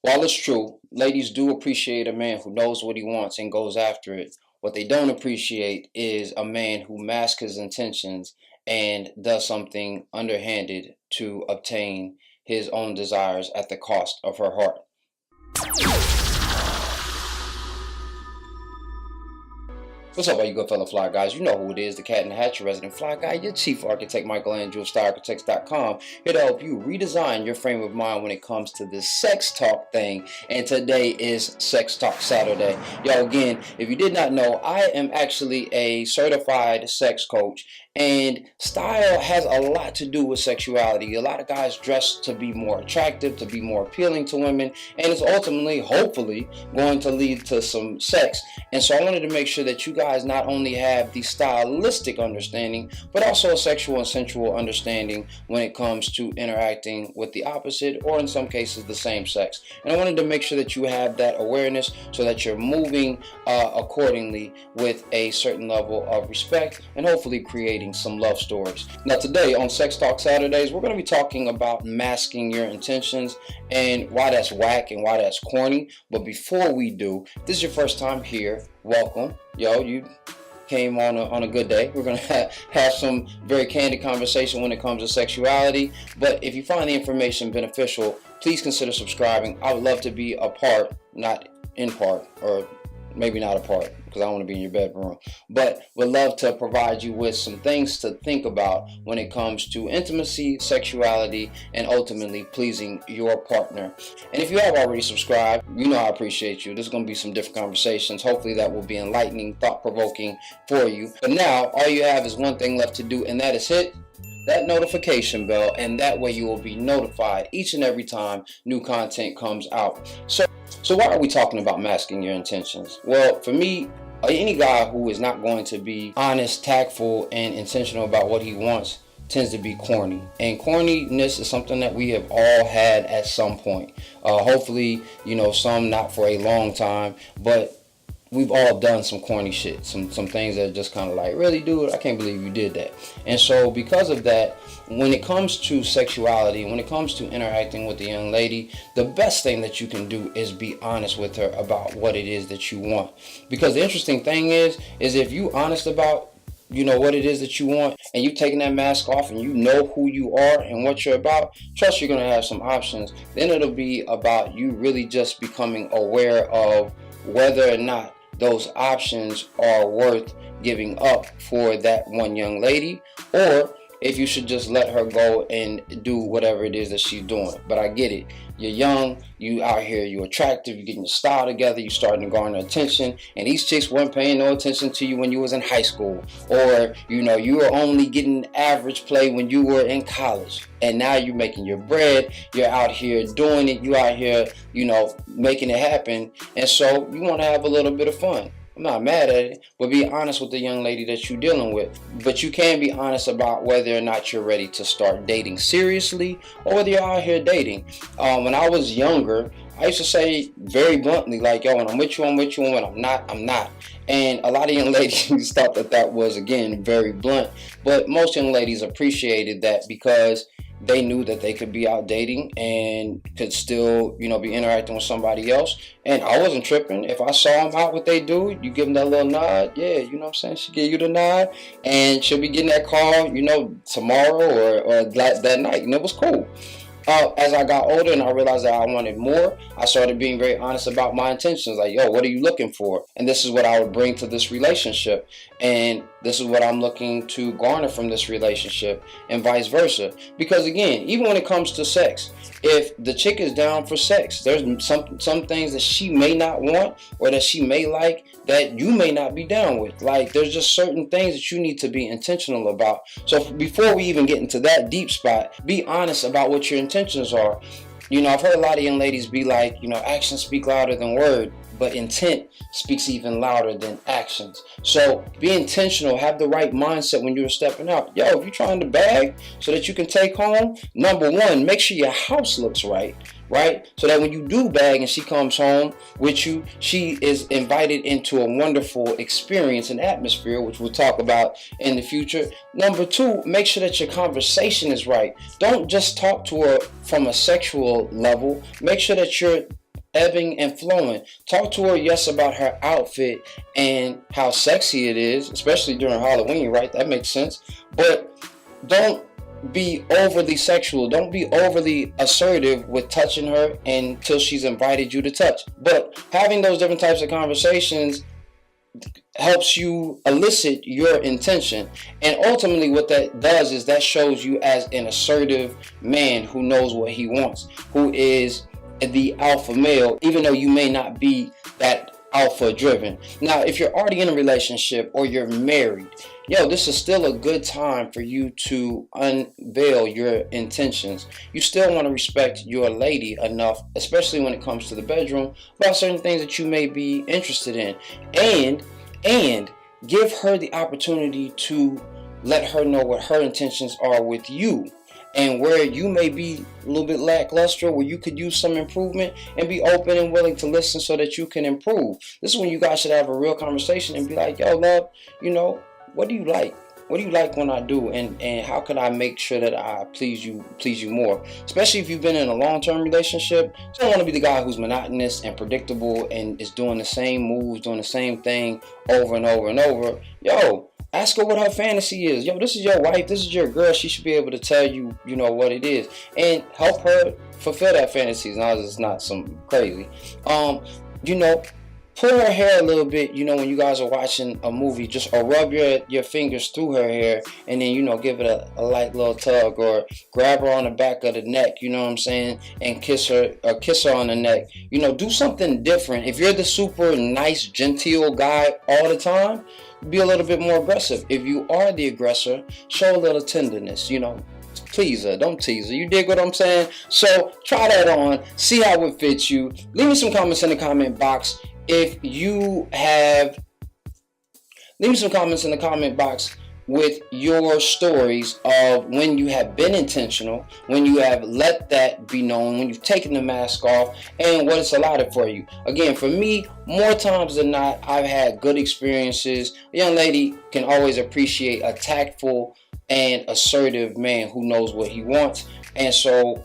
While it's true, ladies do appreciate a man who knows what he wants and goes after it. What they don't appreciate is a man who masks his intentions and does something underhanded to obtain his own desires at the cost of her heart. What's up, all you good fellow fly guys? You know who it is, the cat in the hat, your resident fly guy, your chief architect, Michelangelo, StyleArchitects.com, here to help you redesign your frame of mind when it comes to this sex talk thing. And today is Sex Talk Saturday. Yo, again, if you did not know, I am actually a certified sex coach, and style has a lot to do with sexuality. A lot of guys dress to be more attractive, to be more appealing to women, and it's ultimately, hopefully, going to lead to some sex. And so I wanted to make sure that you guys not only have the stylistic understanding, but also a sexual and sensual understanding when it comes to interacting with the opposite, or in some cases, the same sex. And I wanted to make sure that you have that awareness so that you're moving accordingly with a certain level of respect and hopefully creating some love stories. Now today on Sex Talk Saturdays, we're going to be talking about masking your intentions and why that's whack and why that's corny. But before we do, if this is your first time here, welcome. Yo, you came on a good day. We're going to have some very candid conversation when it comes to sexuality. But if you find the information beneficial, please consider subscribing. I would love to be a part, not in part, or maybe not a part, because I don't want to be in your bedroom, but would love to provide you with some things to think about when it comes to intimacy, sexuality, and ultimately pleasing your partner. And if you have already subscribed, you know I appreciate you. There's going to be some different conversations. Hopefully that will be enlightening, thought-provoking for you. But now all you have is one thing left to do, and that is hit that notification bell, and that way you will be notified each and every time new content comes out. So why are we talking about masking your intentions? Well, for me, any guy who is not going to be honest, tactful, and intentional about what he wants tends to be corny. And corniness is something that we have all had at some point. Hopefully, some not for a long time, but we've all done some corny shit, some things that are just kind of like, really, dude, I can't believe you did that. And so because of that, when it comes to sexuality, when it comes to interacting with a young lady, the best thing that you can do is be honest with her about what it is that you want. Because the interesting thing is if you honest about what it is that you want, and you taking that mask off and you know who you are and what you're about, trust you're going to have some options. Then it'll be about you really just becoming aware of whether or not those options are worth giving up for that one young lady, or if you should just let her go and do whatever it is that she's doing. But I get it. You're young, you out here, you're attractive, you're getting your style together, you're starting to garner attention, and these chicks weren't paying no attention to you when you was in high school, or you were only getting average play when you were in college, and now you're making your bread, you're out here doing it, you out here, making it happen, and so you want to have a little bit of fun. I'm not mad at it, but be honest with the young lady that you're dealing with. But you can be honest about whether or not you're ready to start dating seriously, or whether you're out here dating. When I was younger, I used to say very bluntly, like, yo, when I'm with you, I'm with you, and when I'm not, I'm not. And a lot of young ladies thought that was, again, very blunt. But most young ladies appreciated that because they knew that they could be out dating and could still, be interacting with somebody else. And I wasn't tripping. If I saw them out with they dude, you give them that little nod. Yeah, you know what I'm saying? She give you the nod, and she'll be getting that call, tomorrow or that night. And it was cool. As I got older and I realized that I wanted more, I started being very honest about my intentions. Like, yo, what are you looking for? And this is what I would bring to this relationship. And this is what I'm looking to garner from this relationship, and vice versa. Because again, even when it comes to sex, if the chick is down for sex, there's some things that she may not want or that she may like that you may not be down with. Like, there's just certain things that you need to be intentional about. So before we even get into that deep spot, be honest about what your intentions are. I've heard a lot of young ladies be like, actions speak louder than words, but intent speaks even louder than actions. So be intentional, have the right mindset when you're stepping out. Yo, if you're trying to bag so that you can take home, number one, make sure your house looks right? So that when you do bag and she comes home with you, she is invited into a wonderful experience and atmosphere, which we'll talk about in the future. Number two, make sure that your conversation is right. Don't just talk to her from a sexual level. Make sure that you're ebbing and flowing. Talk to her, yes, about her outfit and how sexy it is, especially during Halloween, right? That makes sense. But don't be overly sexual. Don't be overly assertive with touching her until she's invited you to touch. But having those different types of conversations helps you elicit your intention, and ultimately what that does is that shows you as an assertive man who knows what he wants, who is the alpha male, even though you may not be that alpha driven. Now, if you're already in a relationship or you're married, this is still a good time for you to unveil your intentions. You still want to respect your lady enough, especially when it comes to the bedroom, about certain things that you may be interested in, and give her the opportunity to let her know what her intentions are with you, and where you may be a little bit lackluster, where you could use some improvement, and be open and willing to listen so that you can improve. This is when you guys should have a real conversation and be like, yo, love, what do you like? What do you like when I do? And how can I make sure that I please you more? Especially if you've been in a long-term relationship. You don't want to be the guy who's monotonous and predictable and is doing the same moves, doing the same thing over and over and over. Ask her what her fantasy is. This is your wife. This is your girl. She should be able to tell you, what it is. And help her fulfill that fantasy as long as it's not something crazy. Pull her hair a little bit, when you guys are watching a movie, or rub your fingers through her hair, and then, give it a light little tug, or grab her on the back of the neck, and kiss her on the neck. Do something different. If you're the super nice, genteel guy all the time, be a little bit more aggressive. If you are the aggressor, show a little tenderness, Please her, don't tease her. You dig what I'm saying? So try that on, see how it fits you. Leave me some comments in the comment box. Leave me some comments in the comment box with your stories of when you have been intentional, when you have let that be known, when you've taken the mask off, and what it's allotted for you. Again, for me, more times than not, I've had good experiences. A young lady can always appreciate a tactful and assertive man who knows what he wants. And so,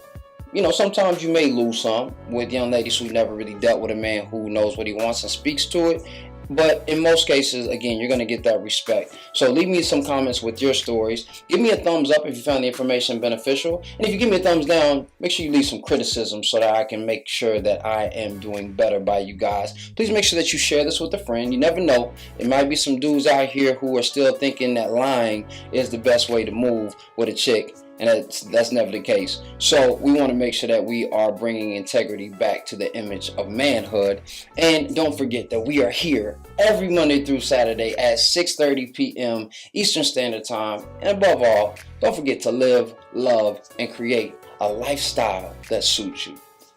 sometimes you may lose some with young ladies who never really dealt with a man who knows what he wants and speaks to it. But in most cases, again, you're going to get that respect. So leave me some comments with your stories. Give me a thumbs up if you found the information beneficial. And if you give me a thumbs down, make sure you leave some criticism so that I can make sure that I am doing better by you guys. Please make sure that you share this with a friend. You never know. There might be some dudes out here who are still thinking that lying is the best way to move with a chick. And that's never the case. So we want to make sure that we are bringing integrity back to the image of manhood. And don't forget that we are here every Monday through Saturday at 6:30 p.m. Eastern Standard Time. And above all, don't forget to live, love, and create a lifestyle that suits you.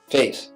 Peace.